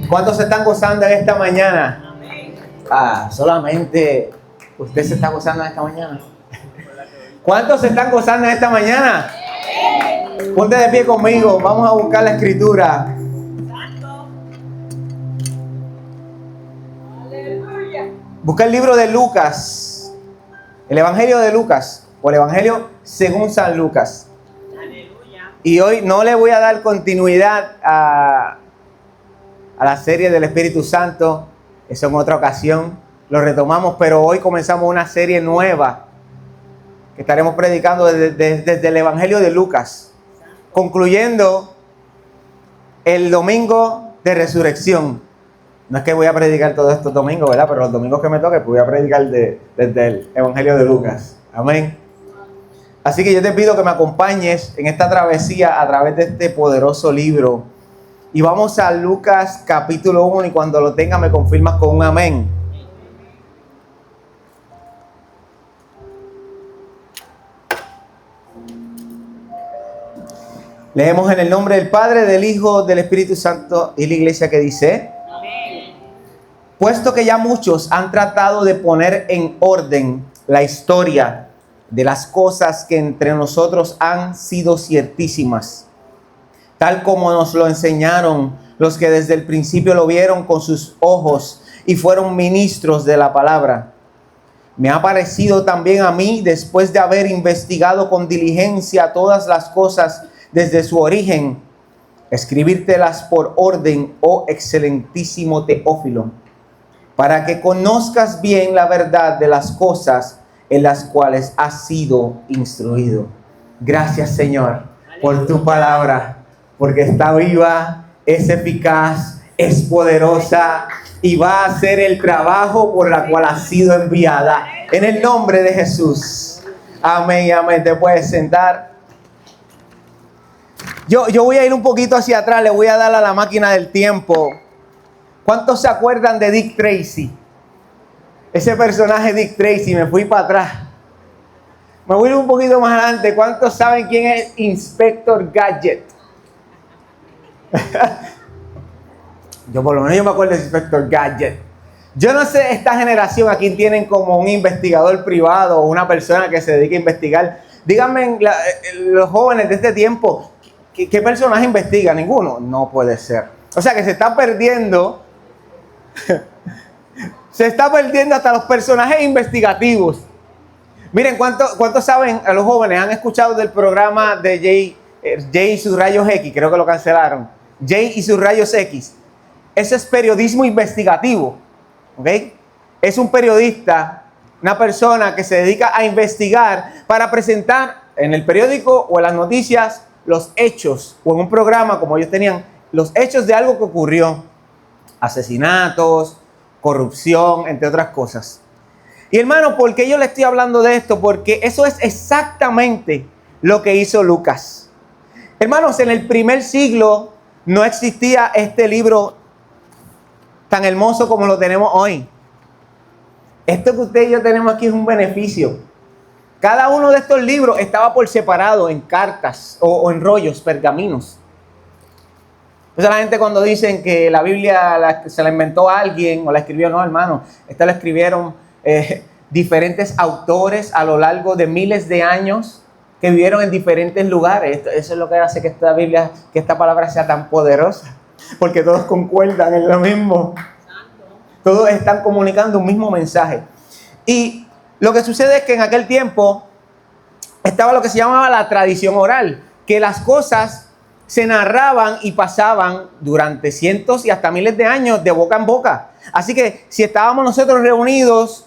¿Cuántos se están gozando en esta mañana? Solamente usted se está gozando en esta mañana. ¿Cuántos se están gozando en esta mañana? Ponte de pie conmigo, vamos a buscar la escritura. Busca el libro de Lucas, el Evangelio de Lucas, o el Evangelio según San Lucas. Y hoy no le voy a dar continuidad a la serie del Espíritu Santo, eso en otra ocasión lo retomamos, pero hoy comenzamos una serie nueva que estaremos predicando desde el Evangelio de Lucas, concluyendo el domingo de resurrección. No es que voy a predicar todos estos domingos, ¿verdad? Pero los domingos que me toque, pues voy a predicar desde el Evangelio de Lucas. Amén. Así que yo te pido que me acompañes en esta travesía a través de este poderoso libro. Y vamos a Lucas capítulo 1 y cuando lo tenga me confirmas con un amén. Leemos en el nombre del Padre, del Hijo, del Espíritu Santo y la iglesia que dice: puesto que ya muchos han tratado de poner en orden la historia de las cosas que entre nosotros han sido ciertísimas, tal como nos lo enseñaron los que desde el principio lo vieron con sus ojos y fueron ministros de la palabra. Me ha parecido también a mí, después de haber investigado con diligencia todas las cosas desde su origen, escribírtelas por orden, oh excelentísimo Teófilo, para que conozcas bien la verdad de las cosas en las cuales has sido instruido. Gracias, Señor, por tu palabra, porque está viva, es eficaz, es poderosa y va a hacer el trabajo por la cual ha sido enviada. En el nombre de Jesús. Amén y amén. Te puedes sentar. Yo voy a ir un poquito hacia atrás, le voy a dar a la máquina del tiempo. ¿Cuántos se acuerdan de Dick Tracy? Ese personaje Dick Tracy, me fui para atrás. Me voy a ir un poquito más adelante. ¿Cuántos saben quién es Inspector Gadget? Yo por lo menos me acuerdo de Inspector Gadget. Yo no sé, esta generación aquí tienen como un investigador privado o una persona que se dedique a investigar. Díganme, los jóvenes de este tiempo, ¿qué personaje investiga? Ninguno. No puede ser. O sea que se está perdiendo. Se está perdiendo hasta los personajes investigativos. Miren, ¿cuántos saben, a los jóvenes han escuchado del programa de Jay y sus rayos X? Creo que lo cancelaron. Jay y sus rayos X. Ese es periodismo investigativo. ¿Ok? Es un periodista, una persona que se dedica a investigar para presentar en el periódico o en las noticias los hechos, o en un programa como ellos tenían, los hechos de algo que ocurrió. Asesinatos, corrupción, entre otras cosas. Y hermano, ¿por qué yo le estoy hablando de esto? Porque eso es exactamente lo que hizo Lucas. Hermanos, en el primer siglo no existía este libro tan hermoso como lo tenemos hoy. Esto que usted y yo tenemos aquí es un beneficio. Cada uno de estos libros estaba por separado en cartas o en rollos, pergaminos. Entonces la gente cuando dicen que la Biblia se la inventó alguien o la escribió, no, hermano. Esta la escribieron diferentes autores a lo largo de miles de años que vivieron en diferentes lugares. Eso es lo que hace que esta Biblia, que esta palabra sea tan poderosa. Porque todos concuerdan en lo mismo. Todos están comunicando un mismo mensaje. Y lo que sucede es que en aquel tiempo estaba lo que se llamaba la tradición oral. Que las cosas se narraban y pasaban durante cientos y hasta miles de años de boca en boca. Así que si estábamos nosotros reunidos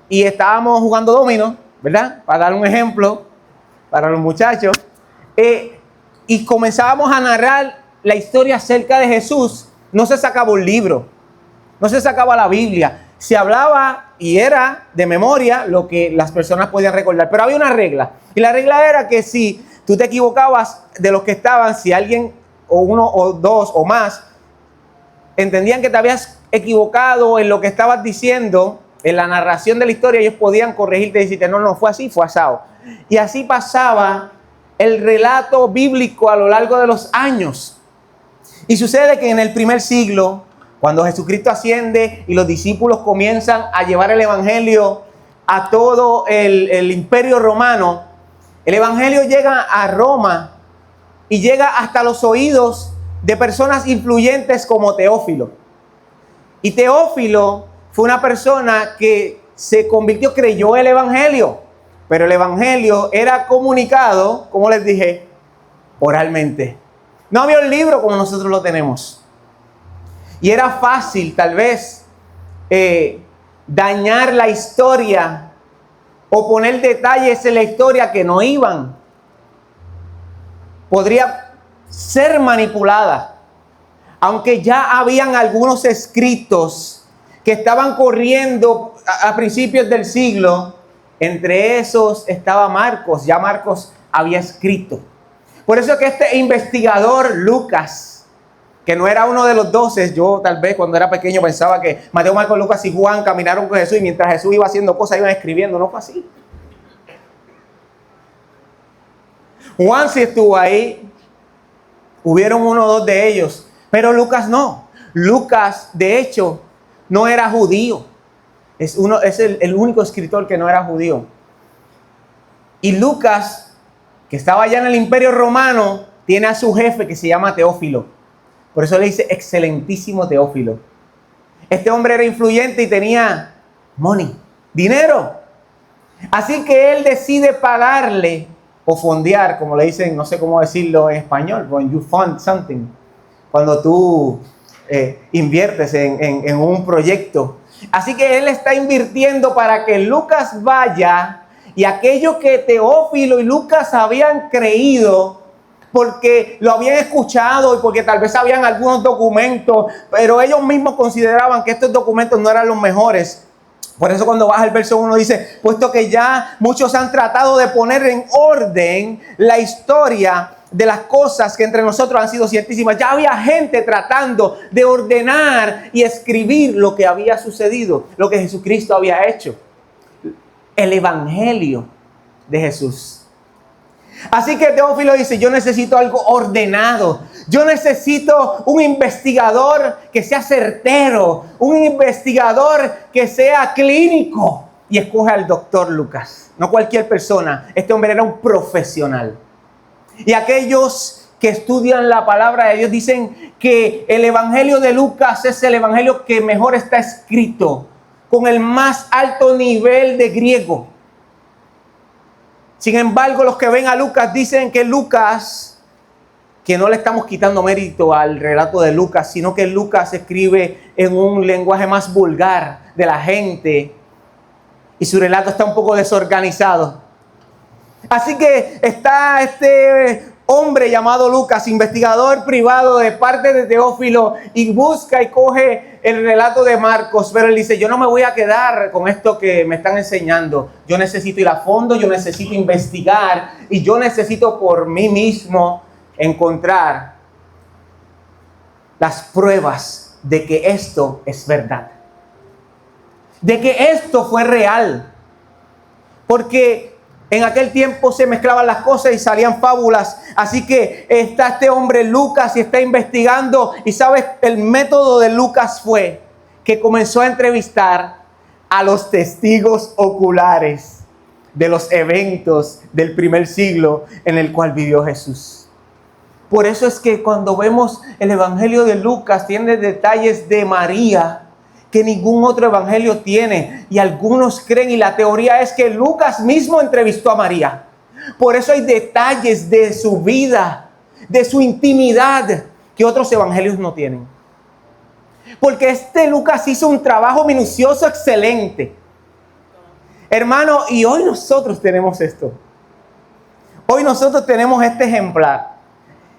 y estábamos jugando dominó, ¿verdad? Para dar un ejemplo para los muchachos, y comenzábamos a narrar la historia acerca de Jesús, no se sacaba un libro, no se sacaba la Biblia. Se hablaba y era de memoria lo que las personas podían recordar. Pero había una regla. Y la regla era que si tú te equivocabas de los que estaban, si alguien o uno o dos o más entendían que te habías equivocado en lo que estabas diciendo, en la narración de la historia, ellos podían corregirte y decirte, no, fue así, fue asado. Y así pasaba el relato bíblico a lo largo de los años. Y sucede que en el primer siglo, cuando Jesucristo asciende y los discípulos comienzan a llevar el evangelio a todo el imperio romano, el evangelio llega a Roma y llega hasta los oídos de personas influyentes como Teófilo. Y Teófilo fue una persona que se convirtió, creyó el evangelio, pero el evangelio era comunicado, como les dije, oralmente. No había un libro como nosotros lo tenemos. Y era fácil, tal vez, dañar la historia o poner detalles en la historia que no iban. Podría ser manipulada. Aunque ya habían algunos escritos que estaban corriendo a principios del siglo, entre esos estaba Marcos. Ya Marcos había escrito. Por eso que este investigador Lucas, que no era uno de los 12, yo tal vez cuando era pequeño pensaba que Mateo, Marcos, Lucas y Juan caminaron con Jesús y mientras Jesús iba haciendo cosas iban escribiendo. No fue así. Juan sí estuvo ahí. Hubieron uno o dos de ellos. Pero Lucas no. Lucas, de hecho, no era judío. Es el único escritor que no era judío. Y Lucas, que estaba allá en el Imperio Romano, tiene a su jefe que se llama Teófilo. Por eso le dice excelentísimo Teófilo. Este hombre era influyente y tenía money, dinero. Así que él decide pagarle o fondear, como le dicen, no sé cómo decirlo en español, when you fund something. Cuando tú inviertes en un proyecto. Así que él está invirtiendo para que Lucas vaya y aquello que Teófilo y Lucas habían creído, porque lo habían escuchado y porque tal vez habían algunos documentos, pero ellos mismos consideraban que estos documentos no eran los mejores. Por eso cuando baja el verso 1 dice, puesto que ya muchos han tratado de poner en orden la historia de las cosas que entre nosotros han sido ciertísimas. Ya había gente tratando de ordenar y escribir lo que había sucedido, lo que Jesucristo había hecho. El evangelio de Jesús. Así que Teófilo dice, yo necesito algo ordenado. Yo necesito un investigador que sea certero, un investigador que sea clínico. Y escoge al doctor Lucas, no cualquier persona. Este hombre era un profesional. Y aquellos que estudian la palabra de Dios dicen que el evangelio de Lucas es el evangelio que mejor está escrito, con el más alto nivel de griego. Sin embargo, los que ven a Lucas dicen que Lucas, que no le estamos quitando mérito al relato de Lucas, sino que Lucas escribe en un lenguaje más vulgar de la gente y su relato está un poco desorganizado. Así que está este hombre llamado Lucas, investigador privado de parte de Teófilo, y busca y coge el relato de Marcos, pero él dice, yo no me voy a quedar con esto que me están enseñando. Yo necesito ir a fondo, yo necesito investigar y yo necesito por mí mismo encontrar las pruebas de que esto es verdad, de que esto fue real. Porque en aquel tiempo se mezclaban las cosas y salían fábulas. Así que está este hombre Lucas y está investigando. Y sabes, el método de Lucas fue que comenzó a entrevistar a los testigos oculares de los eventos del primer siglo en el cual vivió Jesús. Por eso es que cuando vemos el evangelio de Lucas, tiene detalles de María que ningún otro evangelio tiene. Y algunos creen, y la teoría es que Lucas mismo entrevistó a María. Por eso hay detalles de su vida, de su intimidad, que otros evangelios no tienen. Porque este Lucas hizo un trabajo minucioso excelente. Hermano, y hoy nosotros tenemos esto. Hoy nosotros tenemos este ejemplar.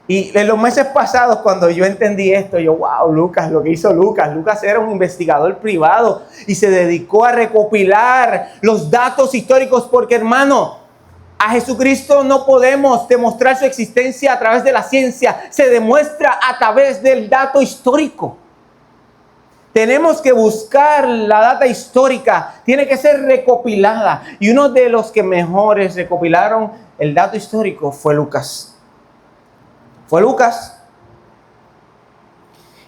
Y en los meses pasados, cuando yo entendí esto, yo, wow, Lucas, lo que hizo Lucas. Lucas era un investigador privado y se dedicó a recopilar los datos históricos. Porque, hermano, a Jesucristo no podemos demostrar su existencia a través de la ciencia. Se demuestra a través del dato histórico. Tenemos que buscar la data histórica. Tiene que ser recopilada. Y uno de los que mejores recopilaron el dato histórico fue Lucas. Fue Lucas.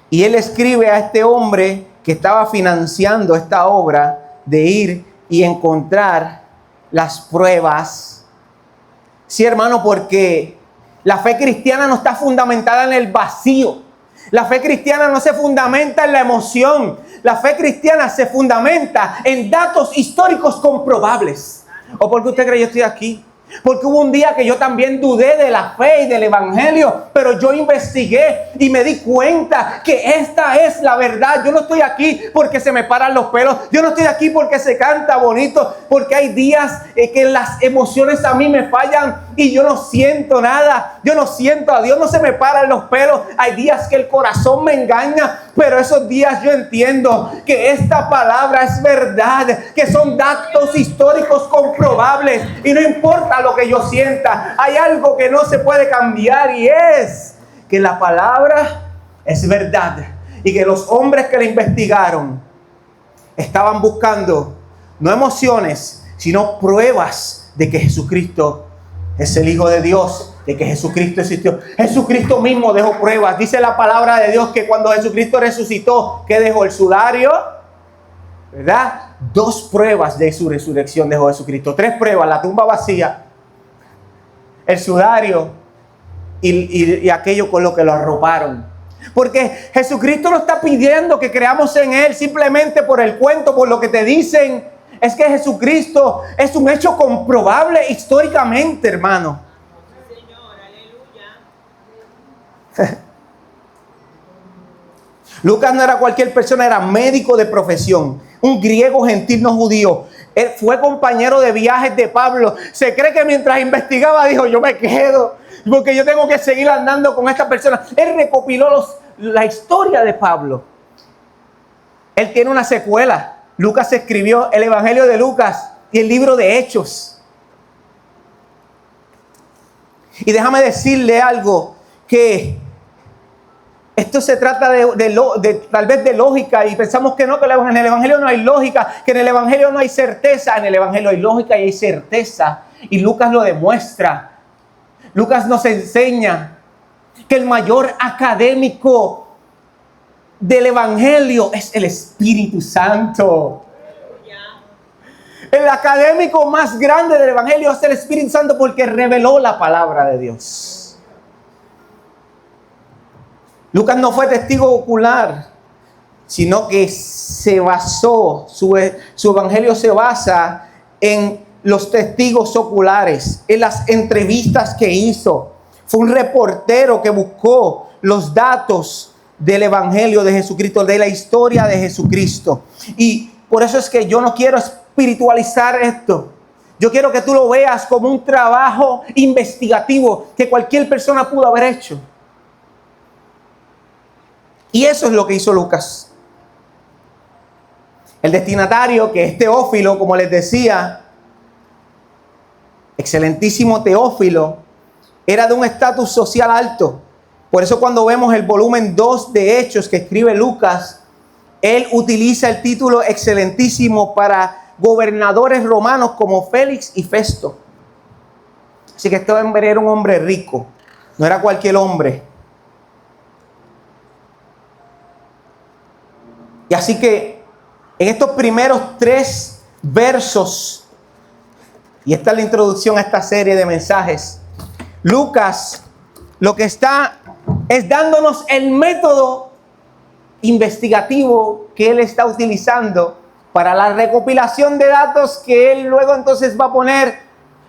Y él escribe a este hombre que estaba financiando esta obra de ir y encontrar las pruebas. Sí, hermano, porque la fe cristiana no está fundamentada en el vacío. La fe cristiana no se fundamenta en la emoción. La fe cristiana se fundamenta en datos históricos comprobables. ¿O por qué usted cree que yo estoy aquí? Porque hubo un día que yo también dudé de la fe y del evangelio, pero yo investigué y me di cuenta que esta es la verdad. Yo no estoy aquí porque se me paran los pelos. Yo no estoy aquí porque se canta bonito, porque hay días que las emociones a mí me fallan y yo no siento nada. Yo no siento a Dios, no se me paran los pelos. Hay días que el corazón me engaña, pero esos días yo entiendo que esta palabra es verdad, que son datos históricos comprobables y no importa lo que yo sienta, hay algo que no se puede cambiar y es que la palabra es verdad y que los hombres que la investigaron estaban buscando no emociones, sino pruebas de que Jesucristo es el Hijo de Dios, de que Jesucristo existió. Jesucristo mismo dejó pruebas. Dice la palabra de Dios que cuando Jesucristo resucitó, ¿qué dejó? El sudario, ¿verdad? 2 pruebas de su resurrección dejó Jesucristo. 3 pruebas: la tumba vacía, el sudario y aquello con lo que lo arroparon. Porque Jesucristo no está pidiendo que creamos en Él simplemente por el cuento, por lo que te dicen. Es que Jesucristo es un hecho comprobable históricamente, hermano. Señor, aleluya. Lucas no era cualquier persona, era médico de profesión, un griego gentil no judío. Él fue compañero de viajes de Pablo. Se cree que mientras investigaba dijo: yo me quedo, porque yo tengo que seguir andando con esta persona. Él recopiló la historia de Pablo. Él tiene una secuela. Lucas escribió el Evangelio de Lucas y el libro de Hechos. Y déjame decirle algo, que esto se trata de tal vez de lógica, y pensamos que no, que en el Evangelio no hay lógica, que en el Evangelio no hay certeza. En el Evangelio hay lógica y hay certeza, y Lucas lo demuestra. Lucas nos enseña que el mayor académico del Evangelio es el Espíritu Santo. El académico más grande del Evangelio es el Espíritu Santo, porque reveló la palabra de Dios. Lucas no fue testigo ocular, sino que se basó, su Evangelio se basa en los testigos oculares, en las entrevistas que hizo. Fue un reportero que buscó los datos del Evangelio de Jesucristo, de la historia de Jesucristo. Y por eso es que yo no quiero espiritualizar esto. Yo quiero que tú lo veas como un trabajo investigativo que cualquier persona pudo haber hecho. Y eso es lo que hizo Lucas. El destinatario, que es Teófilo, como les decía, excelentísimo Teófilo, era de un estatus social alto. Por eso cuando vemos el volumen 2 de Hechos que escribe Lucas, él utiliza el título excelentísimo para gobernadores romanos como Félix y Festo. Así que este hombre era un hombre rico, no era cualquier hombre. Y así que en estos primeros 3 versos, y esta es la introducción a esta serie de mensajes, Lucas lo que está es dándonos el método investigativo que él está utilizando para la recopilación de datos que él luego entonces va a poner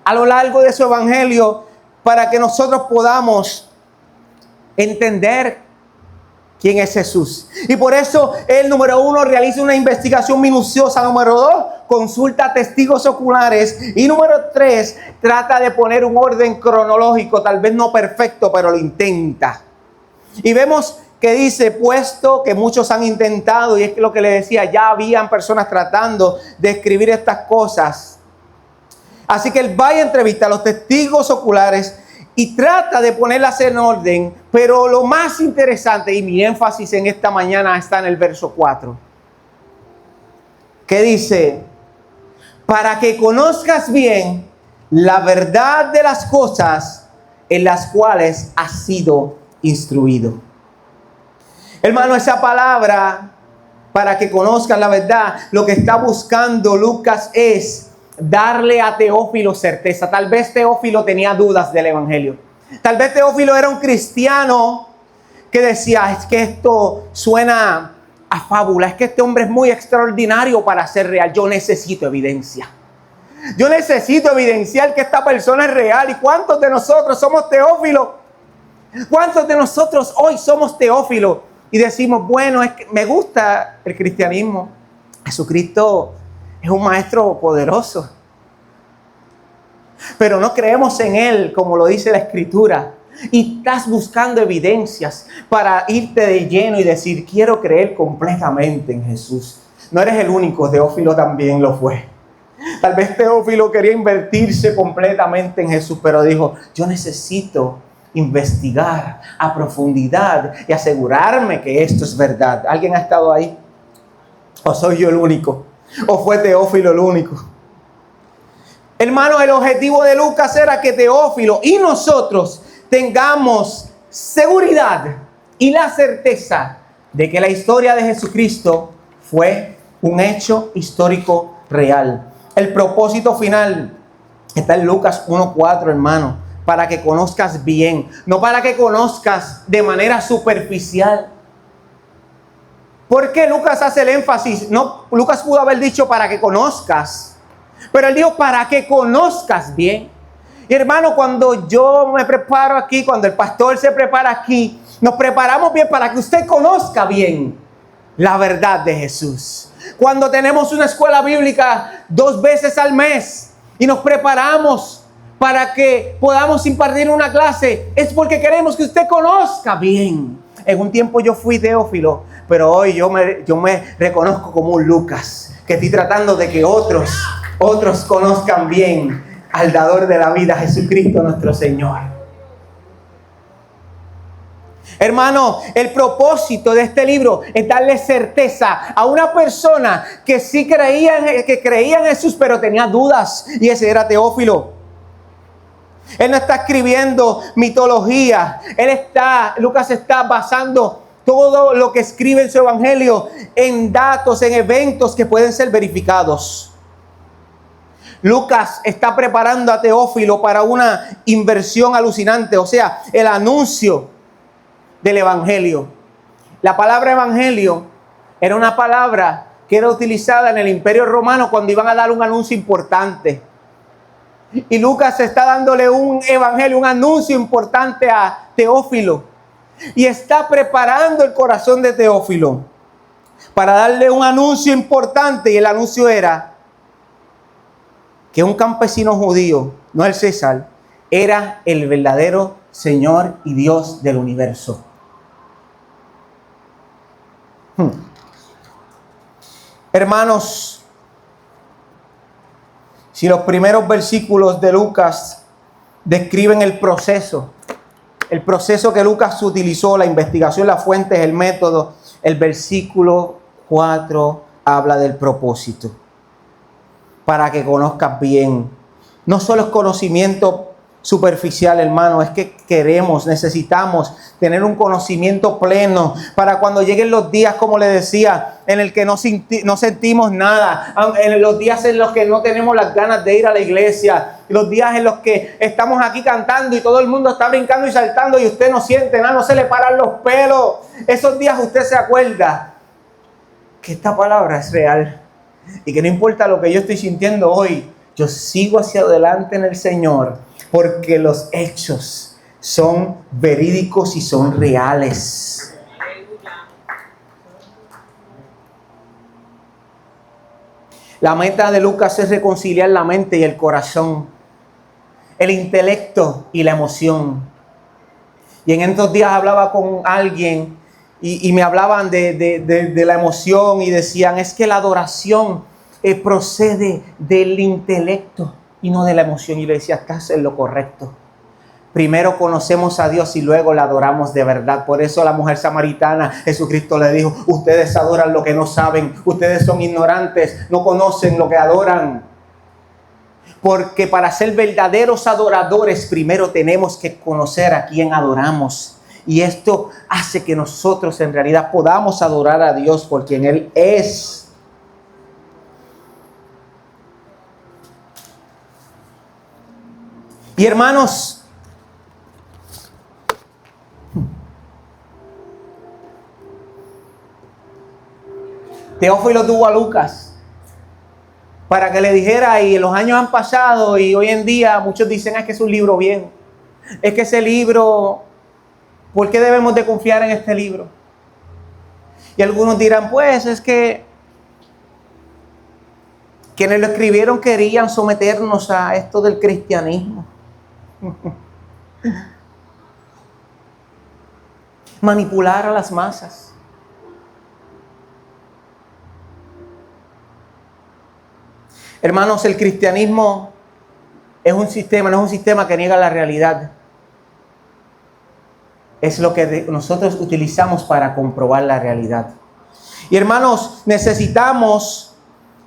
a lo largo de su evangelio, para que nosotros podamos entender quién es Jesús. Y por eso él, número 1, realiza una investigación minuciosa. Número 2, consulta testigos oculares. Y número 3, trata de poner un orden cronológico, tal vez no perfecto, pero lo intenta. Y vemos que dice: puesto que muchos han intentado, y es lo que le decía, ya habían personas tratando de escribir estas cosas. Así que él va y entrevista a los testigos oculares y trata de ponerlas en orden, pero lo más interesante, y mi énfasis en esta mañana, está en el verso 4, que dice: para que conozcas bien la verdad de las cosas en las cuales has sido instruido. Hermano, esa palabra, para que conozcan la verdad, lo que está buscando Lucas es darle a Teófilo certeza. Tal vez Teófilo tenía dudas del evangelio. Tal vez Teófilo era un cristiano que decía, es que esto suena a fábula, es que este hombre es muy extraordinario para ser real. Yo necesito evidencia. Yo necesito evidenciar que esta persona es real. ¿Y cuántos de nosotros somos Teófilo? ¿Cuántos de nosotros hoy somos Teófilo? Y decimos, bueno, es que me gusta el cristianismo. Jesucristo es un maestro poderoso. Pero no creemos en Él, como lo dice la Escritura. Y estás buscando evidencias para irte de lleno y decir, quiero creer completamente en Jesús. No eres el único, Teófilo también lo fue. Tal vez Teófilo quería invertirse completamente en Jesús, pero dijo, yo necesito investigar a profundidad y asegurarme que esto es verdad. ¿Alguien ha estado ahí? ¿O soy yo el único? ¿O fue Teófilo el único? Hermano, el objetivo de Lucas era que Teófilo y nosotros tengamos seguridad y la certeza de que la historia de Jesucristo fue un hecho histórico real. El propósito final está en Lucas 1:4, hermano, para que conozcas bien, no para que conozcas de manera superficial. ¿Por qué Lucas hace el énfasis? No, Lucas pudo haber dicho para que conozcas, pero él dijo para que conozcas bien. Y hermano, cuando yo me preparo aquí, cuando el pastor se prepara aquí, nos preparamos bien para que usted conozca bien la verdad de Jesús. Cuando tenemos una escuela bíblica 2 veces al mes y nos preparamos para que podamos impartir una clase, es porque queremos que usted conozca bien. En un tiempo yo fui Teófilo, pero hoy yo me reconozco como un Lucas, que estoy tratando de que otros conozcan bien al dador de la vida, Jesucristo nuestro Señor. Hermano, el propósito de este libro es darle certeza a una persona que sí creía en Jesús, pero tenía dudas, y ese era Teófilo. Él no está escribiendo mitología. Lucas está basando todo lo que escribe en su evangelio en datos, en eventos que pueden ser verificados. Lucas está preparando a Teófilo para una inversión alucinante, o sea, el anuncio del evangelio. La palabra evangelio era una palabra que era utilizada en el Imperio Romano cuando iban a dar un anuncio importante. Y Lucas está dándole un evangelio, un anuncio importante a Teófilo. Y está preparando el corazón de Teófilo para darle un anuncio importante. Y el anuncio era que un campesino judío, no el César, era el verdadero Señor y Dios del universo. Hermanos, si los primeros versículos de Lucas describen el proceso que Lucas utilizó, la investigación, las fuentes, el método, el versículo 4 habla del propósito. Para que conozcas bien. No solo es conocimiento superficial, hermano, es que necesitamos tener un conocimiento pleno para cuando lleguen los días, como le decía, en el que no sentimos nada, en los días en los que no tenemos las ganas de ir a la iglesia, los días en los que estamos aquí cantando y todo el mundo está brincando y saltando y usted no siente nada, no se le paran los pelos. Esos días usted se acuerda que esta palabra es real. Y que no importa lo que yo estoy sintiendo hoy, yo sigo hacia adelante en el Señor, porque los hechos son verídicos y son reales. La meta de Lucas es reconciliar la mente y el corazón, el intelecto y la emoción. Y en estos días hablaba con alguien y me hablaban de la emoción y decían, es que la adoración procede del intelecto y no de la emoción. Y le decía, estás en lo correcto. Primero conocemos a Dios y luego le adoramos de verdad. Por eso a la mujer samaritana Jesucristo le dijo, ustedes adoran lo que no saben, ustedes son ignorantes, no conocen lo que adoran. Porque para ser verdaderos adoradores primero tenemos que conocer a quién adoramos. Y esto hace que nosotros en realidad podamos adorar a Dios por quien Él es. Y hermanos, Teófilo tuvo a Lucas para que le dijera, y los años han pasado y hoy en día muchos dicen es que es un libro viejo. Es que ese libro, ¿por qué debemos de confiar en este libro? Y algunos dirán, pues es que quienes lo escribieron querían someternos a esto del cristianismo. Manipular a las masas. Hermanos, el cristianismo es un sistema, no es un sistema que niega la realidad. Es lo que nosotros utilizamos para comprobar la realidad. Y hermanos, necesitamos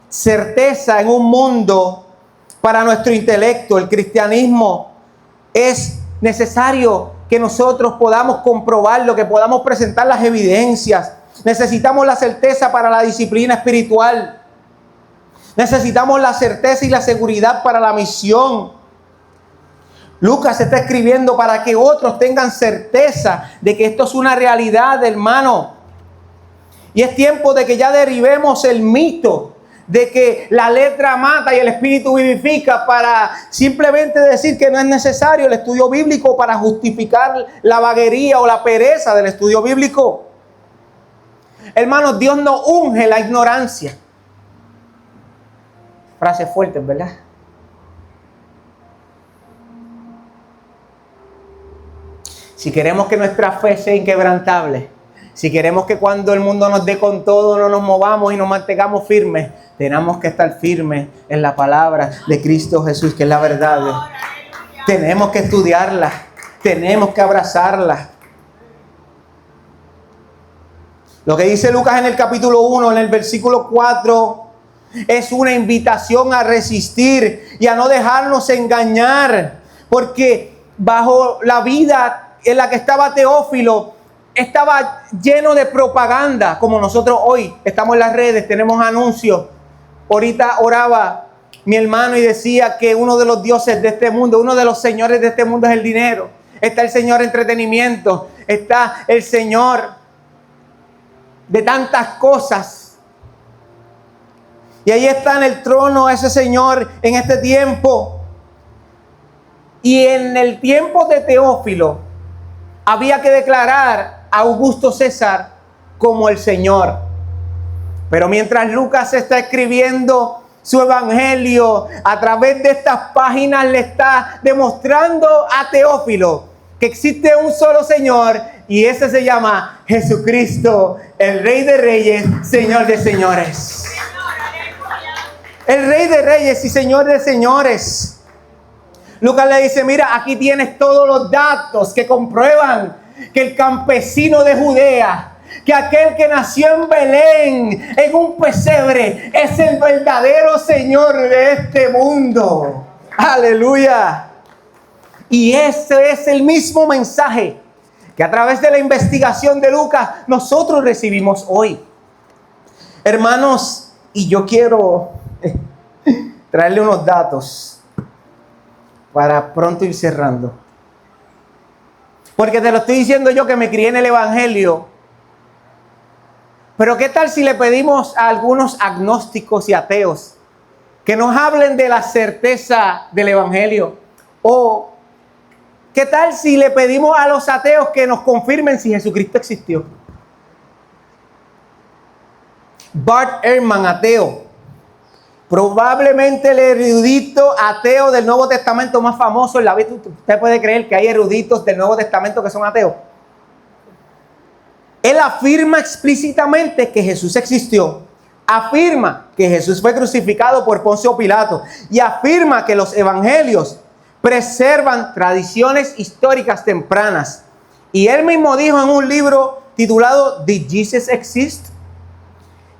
certeza en un mundo para nuestro intelecto. El cristianismo es necesario que nosotros podamos comprobarlo, que podamos presentar las evidencias. Necesitamos la certeza para la disciplina espiritual. Necesitamos la certeza y la seguridad para la misión. Lucas está escribiendo para que otros tengan certeza de que esto es una realidad, hermano. Y es tiempo de que ya derribemos el mito de que la letra mata y el espíritu vivifica, para simplemente decir que no es necesario el estudio bíblico para justificar la vaguería o la pereza del estudio bíblico. Hermanos, Dios no unge la ignorancia. Frases fuertes, ¿verdad? Si queremos que nuestra fe sea inquebrantable, si queremos que cuando el mundo nos dé con todo no nos movamos y nos mantengamos firmes, tenemos que estar firmes en la palabra de Cristo Jesús, que es la verdad. Tenemos que estudiarla, tenemos que abrazarla. Lo que dice Lucas en el capítulo 1, en el versículo 4, es una invitación a resistir y a no dejarnos engañar, porque bajo la vida en la que estaba Teófilo, estaba lleno de propaganda, como nosotros hoy estamos en las redes, tenemos anuncios. Ahorita oraba mi hermano y decía que uno de los dioses de este mundo, uno de los señores de este mundo es el dinero. Está el señor entretenimiento, está el señor de tantas cosas. Y ahí está en el trono ese señor en este tiempo. Y en el tiempo de Teófilo había que declarar a Augusto César como el Señor. Pero mientras Lucas está escribiendo su evangelio, a través de estas páginas le está demostrando a Teófilo que existe un solo Señor, y ese se llama Jesucristo, el Rey de Reyes, Señor de Señores. El Rey de Reyes y Señor de Señores. Lucas le dice, mira, aquí tienes todos los datos que comprueban que el campesino de Judea, que aquel que nació en Belén, en un pesebre, es el verdadero Señor de este mundo. Aleluya. Y ese es el mismo mensaje que a través de la investigación de Lucas nosotros recibimos hoy. Hermanos, y yo quiero traerle unos datos para pronto ir cerrando. Porque te lo estoy diciendo yo, que me crié en el evangelio. Pero ¿qué tal si le pedimos a algunos agnósticos y ateos que nos hablen de la certeza del evangelio? O ¿qué tal si le pedimos a los ateos que nos confirmen si Jesucristo existió? Bart Ehrman, ateo, probablemente el erudito ateo del Nuevo Testamento más famoso en la vida. ¿Usted puede creer que hay eruditos del Nuevo Testamento que son ateos? Él afirma explícitamente que Jesús existió. Afirma que Jesús fue crucificado por Poncio Pilato. Y afirma que los evangelios preservan tradiciones históricas tempranas. Y él mismo dijo en un libro titulado ¿Did Jesus Exist?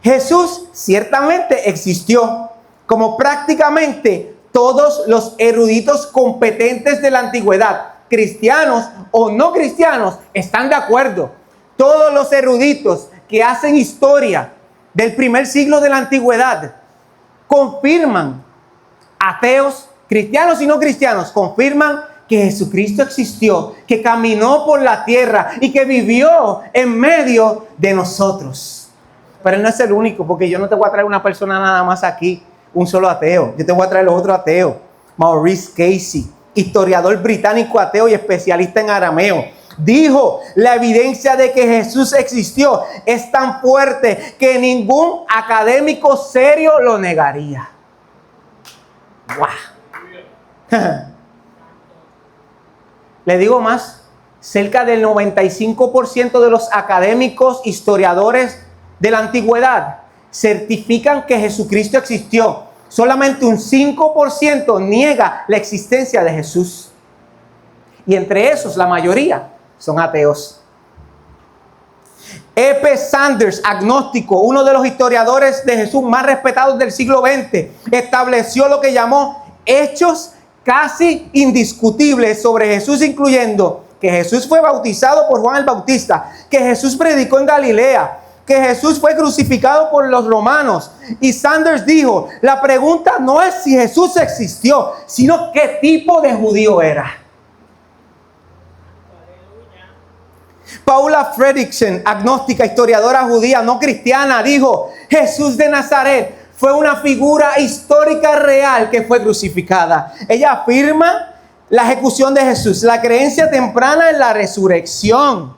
Jesús ciertamente existió, como prácticamente todos los eruditos competentes de la antigüedad cristianos o no cristianos, están de acuerdo. Todos los eruditos que hacen historia del primer siglo de la antigüedad confirman, ateos, cristianos y no cristianos, confirman que Jesucristo existió, que caminó por la tierra y que vivió en medio de nosotros. Pero Él no es el único, porque yo no te voy a traer una persona nada más aquí, un solo ateo. Yo te voy a traer los otros ateos. Maurice Casey, historiador británico ateo y especialista en arameo, dijo: la evidencia de que Jesús existió es tan fuerte que ningún académico serio lo negaría. ¡Wow! Le digo más, cerca del 95% de los académicos historiadores de la antigüedad certifican que Jesucristo existió. Solamente un 5% niega la existencia de Jesús. Y entre esos, la mayoría son ateos. E.P. Sanders, agnóstico, uno de los historiadores de Jesús más respetados del siglo XX, estableció lo que llamó hechos casi indiscutibles sobre Jesús, incluyendo que Jesús fue bautizado por Juan el Bautista, que Jesús predicó en Galilea, que Jesús fue crucificado por los romanos. Y Sanders dijo: la pregunta no es si Jesús existió, sino qué tipo de judío era. Paula Fredrickson, agnóstica, historiadora judía no cristiana, dijo: Jesús de Nazaret fue una figura histórica real que fue crucificada. Ella afirma la ejecución de Jesús, la creencia temprana en la resurrección,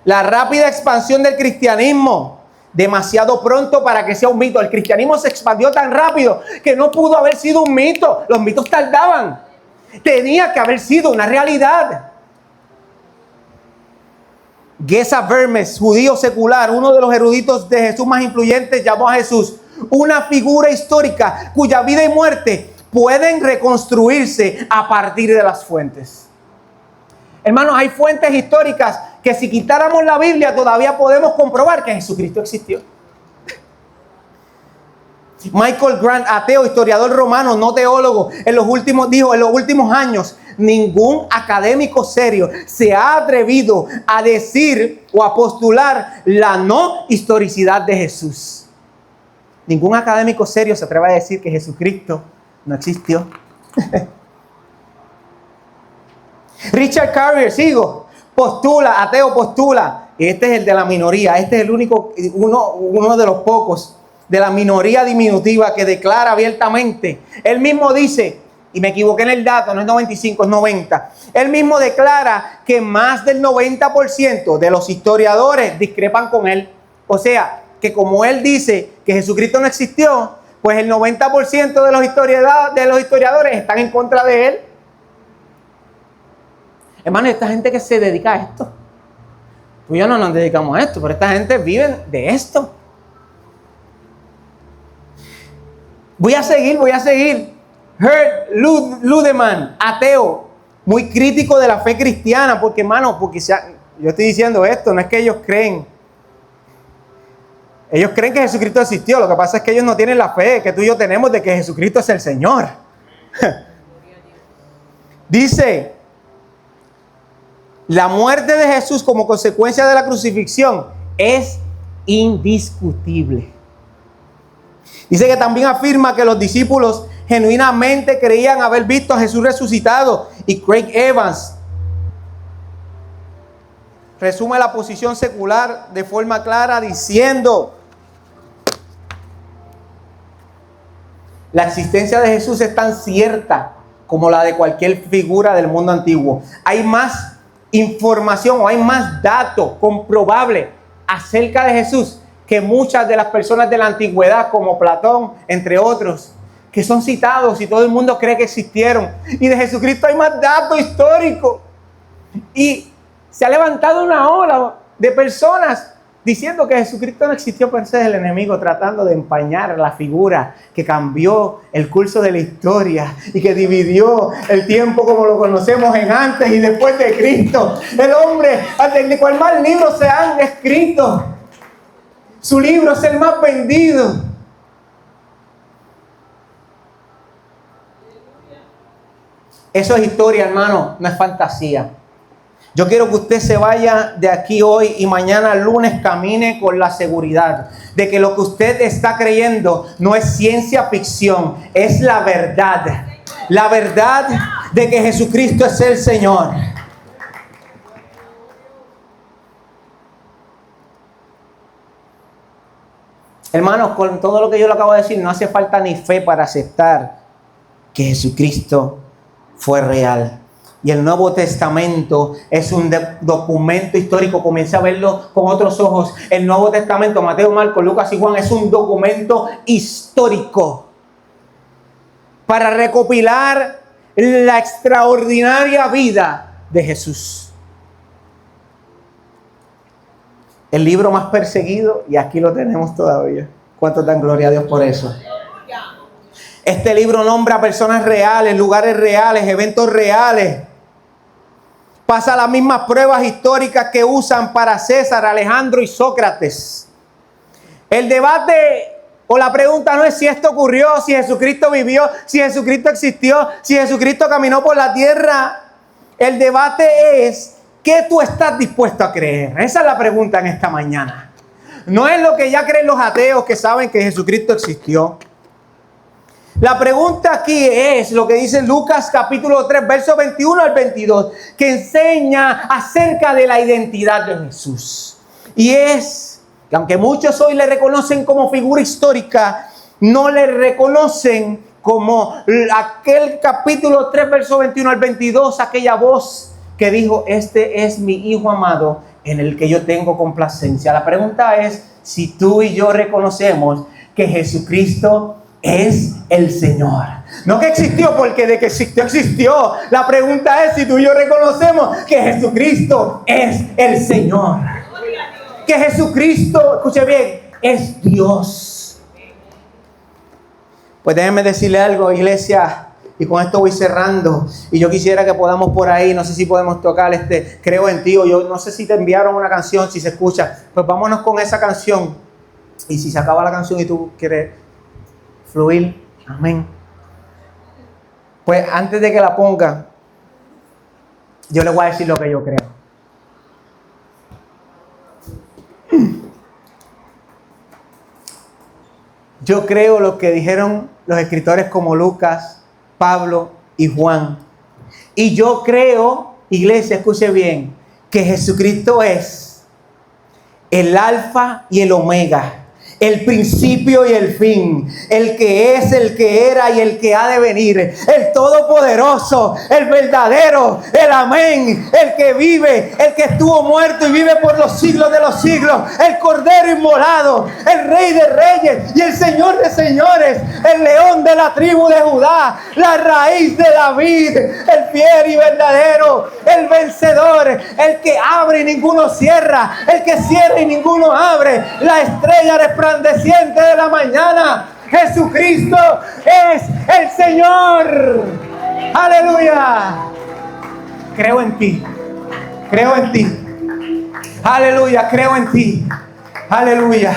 la rápida expansión del cristianismo, demasiado pronto para que sea un mito. El cristianismo se expandió tan rápido que no pudo haber sido un mito. Los mitos tardaban. Tenía que haber sido una realidad. Geza Vermes, judío secular, uno de los eruditos de Jesús más influyentes, llamó a Jesús una figura histórica cuya vida y muerte pueden reconstruirse a partir de las fuentes. Hermanos, hay fuentes históricas que si quitáramos la Biblia todavía podemos comprobar que Jesucristo existió. Michael Grant, ateo, historiador romano, no teólogo, en los últimos años, ningún académico serio se ha atrevido a decir o a postular la no historicidad de Jesús. Ningún académico serio se atreve a decir que Jesucristo no existió. Richard Carrier, ateo postula, este es el de la minoría, este es el único, uno de los pocos de la minoría diminutiva que declara abiertamente. Él mismo dice, y me equivoqué en el dato, no es 95, es 90. Él mismo declara que más del 90% de los historiadores discrepan con él. O sea, que como él dice que Jesucristo no existió, pues el 90% de los historiadores están en contra de él. Hermano, esta gente que se dedica a esto, pues ya no nos dedicamos a esto, pero esta gente vive de esto. Voy a seguir. Herd Ludeman, ateo, muy crítico de la fe cristiana, porque hermano, yo estoy diciendo esto, no es que ellos creen que Jesucristo existió, lo que pasa es que ellos no tienen la fe que tú y yo tenemos de que Jesucristo es el Señor. Dice, la muerte de Jesús como consecuencia de la crucifixión es indiscutible. Dice que también afirma que los discípulos genuinamente creían haber visto a Jesús resucitado. Y Craig Evans resume la posición secular de forma clara diciendo: la existencia de Jesús es tan cierta como la de cualquier figura del mundo antiguo. Hay más información o hay más datos comprobables acerca de Jesús que muchas de las personas de la antigüedad, como Platón, entre otros, que son citados y todo el mundo cree que existieron. Y de Jesucristo hay más datos históricos. Y se ha levantado una ola de personas diciendo que Jesucristo no existió, pero ese es el enemigo tratando de empañar la figura que cambió el curso de la historia y que dividió el tiempo como lo conocemos en antes y después de Cristo. El hombre del cual más libros se han escrito, su libro es el más vendido. Eso es historia, hermano, no es fantasía. Yo quiero que usted se vaya de aquí hoy y mañana lunes camine con la seguridad de que lo que usted está creyendo no es ciencia ficción, es la verdad. La verdad de que Jesucristo es el Señor. Hermanos, con todo lo que yo le acabo de decir, no hace falta ni fe para aceptar que Jesucristo fue real. Y el Nuevo Testamento es un documento histórico. Comencé a verlo con otros ojos. El Nuevo Testamento, Mateo, Marcos, Lucas y Juan, es un documento histórico para recopilar la extraordinaria vida de Jesús. El libro más perseguido, y aquí lo tenemos todavía. ¿Cuánto dan gloria a Dios por eso? Este libro nombra personas reales, lugares reales, eventos reales. Pasa las mismas pruebas históricas que usan para César, Alejandro y Sócrates. El debate o la pregunta no es si esto ocurrió, si Jesucristo vivió, si Jesucristo existió, si Jesucristo caminó por la tierra. El debate es: ¿qué tú estás dispuesto a creer? Esa es la pregunta en esta mañana. No es lo que ya creen los ateos que saben que Jesucristo existió. La pregunta aquí es lo que dice Lucas capítulo 3, versos 21 al 22, que enseña acerca de la identidad de Jesús. Y es que aunque muchos hoy le reconocen como figura histórica, no le reconocen como aquel capítulo 3, versos 21 al 22, aquella voz que dijo: este es mi Hijo amado en el que yo tengo complacencia. La pregunta es si tú y yo reconocemos que Jesucristo es el Señor. No que existió, porque de que existió, existió. La pregunta es si tú y yo reconocemos que Jesucristo es el Señor. Que Jesucristo, escuche bien, es Dios. Pues déjenme decirle algo, iglesia, y con esto voy cerrando. Y yo quisiera que podamos por ahí, no sé si podemos tocar Creo en ti, o yo no sé si te enviaron una canción, si se escucha. Pues vámonos con esa canción. Y si se acaba la canción y tú quieres fluir, amén. Pues antes de que la ponga, yo les voy a decir lo que yo creo. Yo creo lo que dijeron los escritores como Lucas, Pablo y Juan. Y yo creo, iglesia, escuche bien, que Jesucristo es el alfa y el omega, el principio y el fin, el que es, el que era y el que ha de venir, el todopoderoso, el verdadero, el amén, el que vive, el que estuvo muerto y vive por los siglos de los siglos, el cordero inmolado, el rey de reyes y el señor de señores, el león de la tribu de Judá, la raíz de David, el fiel y verdadero, el vencedor, el que abre y ninguno cierra, el que cierra y ninguno abre, la estrella resplandeciente de la mañana. Jesucristo es el Señor. Aleluya. Creo en ti. Creo en ti. Aleluya. Creo en ti. Aleluya.